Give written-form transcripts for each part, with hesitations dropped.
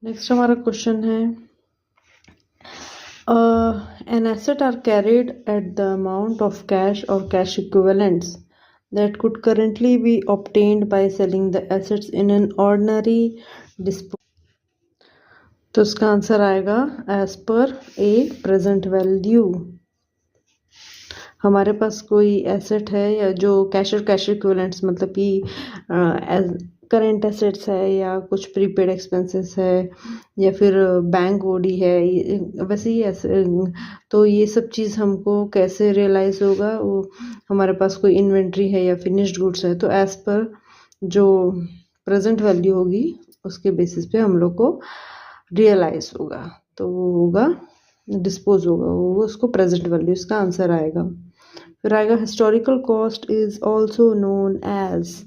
Next हमारा question है an asset are carried at the amount of cash or cash equivalents that could currently be obtained by selling the assets in an ordinary तो इसका answer आएगा as per ए present value. हमारे पास कोई asset है या जो cash और cash equivalents मतलब कि करेंट एसेट्स है या कुछ प्रीपेड एक्सपेंसेस है या फिर बैंक ओडी है, वैसे ही तो ये सब चीज़ हमको कैसे रियलाइज़ होगा, वो हमारे पास कोई इन्वेंट्री है या फिनिश्ड गुड्स है तो एज पर जो प्रेजेंट वैल्यू होगी उसके बेसिस पे हम लोग को रियलाइज होगा, तो वो होगा डिस्पोज होगा, वो उसको प्रेजेंट वैल्यू, इसका आंसर आएगा। फिर आएगा historical cost is also known as.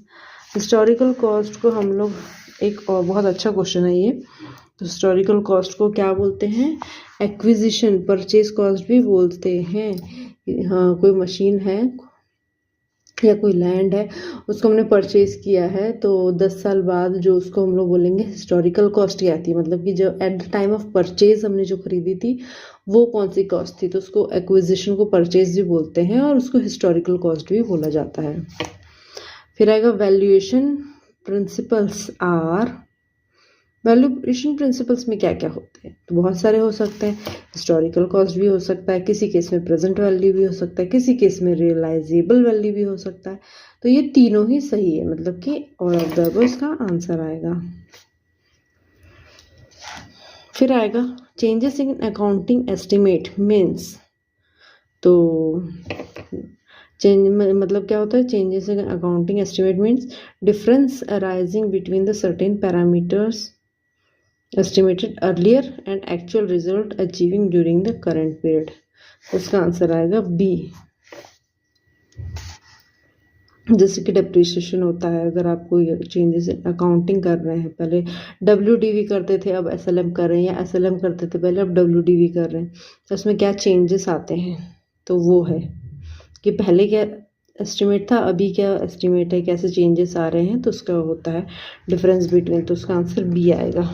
Historical cost को हम लोग एक और बहुत अच्छा क्वेश्चन है ये, तो हिस्टोरिकल कॉस्ट को क्या बोलते हैं? एक्विजिशन परचेज कॉस्ट भी बोलते हैं। हाँ, कोई मशीन है या कोई लैंड है उसको हमने परचेज किया है तो 10 साल बाद जो उसको हम लोग बोलेंगे हिस्टोरिकल कॉस्ट ही आती है, मतलब कि जो at the time of purchase हमने जो खरीदी थी वो कौन सी कॉस्ट थी, तो उसको एक्विजिशन को परचेज भी बोलते हैं और उसको हिस्टोरिकल कॉस्ट भी बोला जाता है। फिर आएगा valuation principles are. Valuation principles में क्या क्या होते हैं? तो बहुत सारे हो सकते हैं, हिस्टोरिकल कॉस्ट भी हो सकता है, किसी केस में प्रेजेंट वैल्यू भी हो सकता है, किसी केस में रियलाइजेबल वैल्यू भी हो सकता है, तो ये तीनों ही सही है, मतलब कि ऑल ऑफ द अबव इसका आंसर आएगा। फिर आएगा changes in accounting estimate means, तो चेंज मतलब क्या होता है? Changes in accounting estimate means difference arising between the certain parameters estimated earlier and actual result achieving during the current period। उसका आंसर आएगा बी। जैसे कि डेप्रिसिएशन होता है, अगर आप कोई चेंजेस अकाउंटिंग कर रहे हैं, पहले WDV करते थे अब SLM कर रहे हैं, या SLM करते थे पहले अब WDV कर रहे हैं, तो उसमें क्या चेंजेस आते हैं, तो वो है कि पहले क्या एस्टिमेट था अभी क्या एस्टिमेट है, कैसे चेंजेस आ रहे हैं, तो उसका होता है डिफरेंस बिटवीन, तो उसका आंसर बी आएगा।